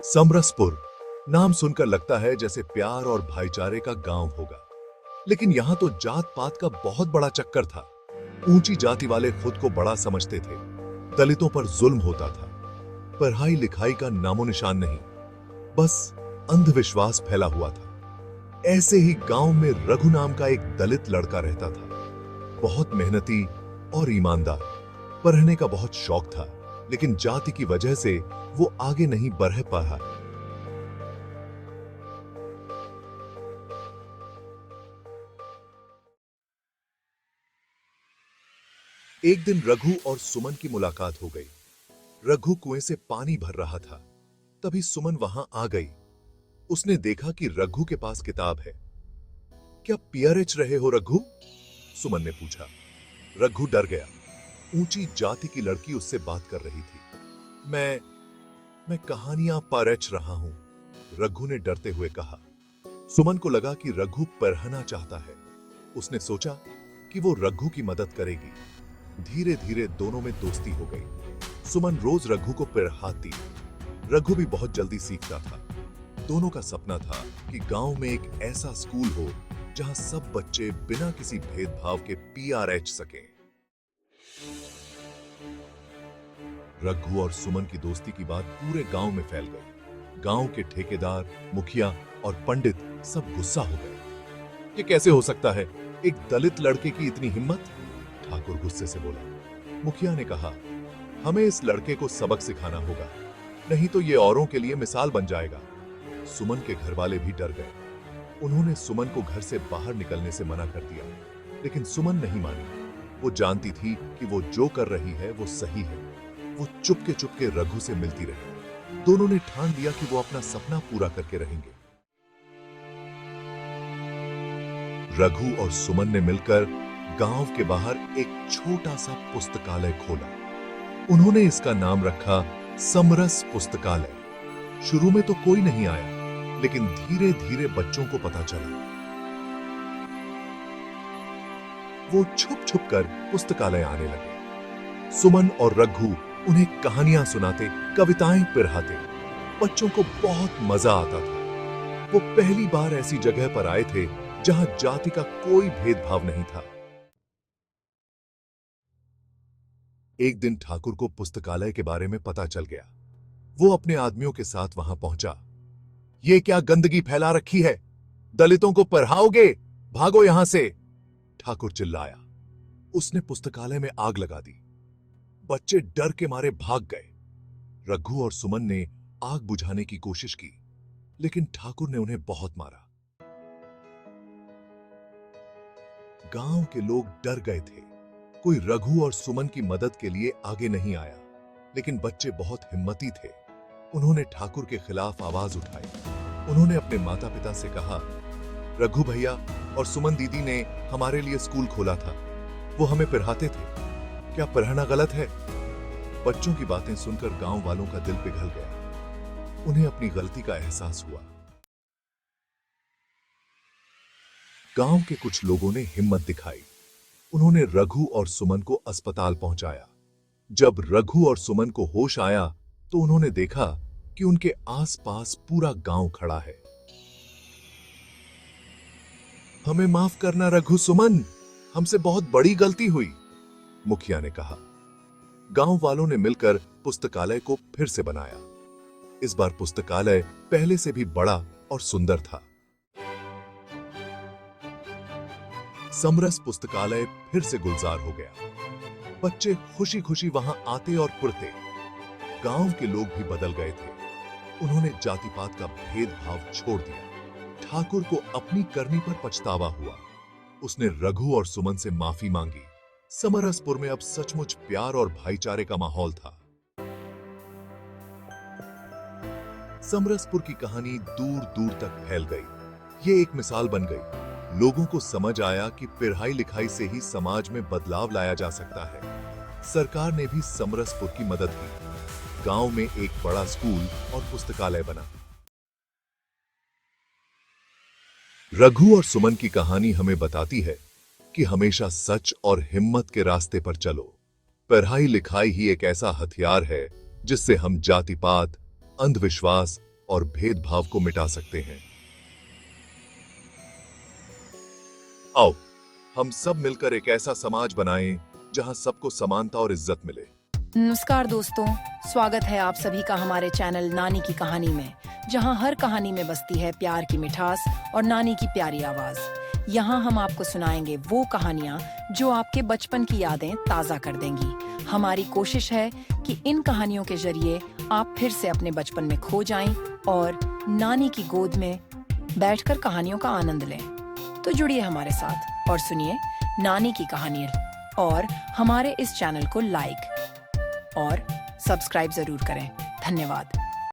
समरसपुर नाम सुनकर लगता है जैसे प्यार और भाईचारे का गांव होगा, लेकिन यहां तो जात पात का बहुत बड़ा चक्कर था। ऊंची जाति वाले खुद को बड़ा समझते थे, दलितों पर जुल्म होता था, पढ़ाई लिखाई का नामो निशान नहीं, बस अंधविश्वास फैला हुआ था। ऐसे ही गांव में रघु नाम का एक दलित लड़का रहता था, बहुत मेहनती और ईमानदार। पढ़ने का बहुत शौक था, लेकिन जाति की वजह से वो आगे नहीं बढ़ पाया। एक दिन रघु और सुमन की मुलाकात हो गई। रघु कुएं से पानी भर रहा था, तभी सुमन वहां आ गई। उसने देखा कि रघु के पास किताब है। क्या पीआरएच रहे हो रघु? सुमन ने पूछा। रघु डर गया। ऊंची जाति की लड़की उससे बात कर रही थी। मैं कहानियां पढ़ रहा हूं, रघु ने डरते हुए कहा। सुमन को लगा कि रघु पढ़ना चाहता है। उसने सोचा कि वो रघु की मदद करेगी। धीरे धीरे दोनों में दोस्ती हो गई। सुमन रोज रघु को पढ़ाती। रघु भी बहुत जल्दी सीखता था। दोनों का सपना था कि गांव में एक ऐसा स्कूल हो जहां सब बच्चे बिना किसी भेदभाव के पीआरएच सकें। रघु और सुमन की दोस्ती की बात पूरे गांव में फैल गई। गांव के ठेकेदार, मुखिया और पंडित सब गुस्सा हो गए। ये कैसे हो सकता है, एक दलित लड़के की इतनी हिम्मत? ठाकुर गुस्से से बोला। मुखिया ने कहा, हमें इस लड़के को सबक सिखाना होगा, नहीं तो ये औरों के लिए मिसाल बन जाएगा। सुमन के घर वाले भी डर गए। उन्होंने सुमन को घर से बाहर निकलने से मना कर दिया, लेकिन सुमन नहीं मानी। वो जानती थी कि वो जो कर रही है वो सही है। वो चुपके चुपके रघु से मिलती रही। दोनों ने ठान लिया कि वो अपना सपना पूरा करके रहेंगे। रघु और सुमन ने मिलकर गांव के बाहर एक छोटा सा पुस्तकालय खोला। उन्होंने इसका नाम रखा समरस पुस्तकालय। शुरू में तो कोई नहीं आया, लेकिन धीरे धीरे बच्चों को पता चला। वो छुप छुप कर पुस्तकालय आने लगे। सुमन और रघु उन्हें कहानियां सुनाते, कविताएं पढ़ाते। बच्चों को बहुत मजा आता था। वो पहली बार ऐसी जगह पर आए थे जहां जाति का कोई भेदभाव नहीं था। एक दिन ठाकुर को पुस्तकालय के बारे में पता चल गया। वो अपने आदमियों के साथ वहां पहुंचा। ये क्या गंदगी फैला रखी है? दलितों को पढ़ाओगे? भागो यहां से! ठाकुर चिल्लाया। उसने पुस्तकालय में आग लगा दी। बच्चे डर के मारे भाग गए। रघु और सुमन ने आग बुझाने की कोशिश की, लेकिन ठाकुर ने उन्हें बहुत मारा। गांव के लोग डर गए थे। कोई रघु और सुमन की मदद के लिए आगे नहीं आया, लेकिन बच्चे बहुत हिम्मती थे। उन्होंने ठाकुर के खिलाफ आवाज उठाई। उन्होंने अपने माता पिता से कहा, रघु भैया और सुमन दीदी ने हमारे लिए स्कूल खोला था। वो हमें पढ़ाते थे। क्या पढ़ना गलत है? बच्चों की बातें सुनकर गांव वालों का दिल पिघल गया। उन्हें अपनी गलती का एहसास हुआ। गांव के कुछ लोगों ने हिम्मत दिखाई। उन्होंने रघु और सुमन को अस्पताल पहुंचाया। जब रघु और सुमन को होश आया, तो उन्होंने देखा कि उनके आसपास पूरा गांव खड़ा है। हमें माफ करना रघु सुमन, हमसे बहुत बड़ी गलती हुई, मुखिया ने कहा। गांव वालों ने मिलकर पुस्तकालय को फिर से बनाया। इस बार पुस्तकालय पहले से भी बड़ा और सुंदर था। समरस पुस्तकालय फिर से गुलजार हो गया। बच्चे खुशी खुशी वहां आते और पढ़ते। गांव के लोग भी बदल गए थे। उन्होंने जाति पात का भेदभाव छोड़ दिया। ठाकुर को अपनी करनी पर पछतावा हुआ। उसने रघु और सुमन से माफी मांगी। समरसपुर में अब सचमुच प्यार और भाईचारे का माहौल था। समरसपुर की कहानी दूर दूर तक फैल गई। ये एक मिसाल बन गई। लोगों को समझ आया कि पढ़ाई लिखाई से ही समाज में बदलाव लाया जा सकता है। सरकार ने भी समरसपुर की मदद की। गांव में एक बड़ा स्कूल और पुस्तकालय बना। रघु और सुमन की कहानी हमें बताती है कि हमेशा सच और हिम्मत के रास्ते पर चलो। पढ़ाई लिखाई ही एक ऐसा हथियार है जिससे हम जाति पात, अंधविश्वास और भेदभाव को मिटा सकते हैं। आओ हम सब मिलकर एक ऐसा समाज बनाएं जहां सबको समानता और इज्जत मिले। नमस्कार दोस्तों, स्वागत है आप सभी का हमारे चैनल नानी की कहानी में, जहां हर कहानी में बसती है प्यार की मिठास और नानी की प्यारी आवाज। यहां हम आपको सुनाएंगे वो कहानियां जो आपके बचपन की यादें ताज़ा कर देंगी। हमारी कोशिश है कि इन कहानियों के जरिए आप फिर से अपने बचपन में खो जाएं और नानी की गोद में बैठकर कहानियों का आनंद लें। तो जुड़िए हमारे साथ और सुनिए नानी की कहानी और हमारे इस चैनल को लाइक और सब्सक्राइब जरूर करें। धन्यवाद।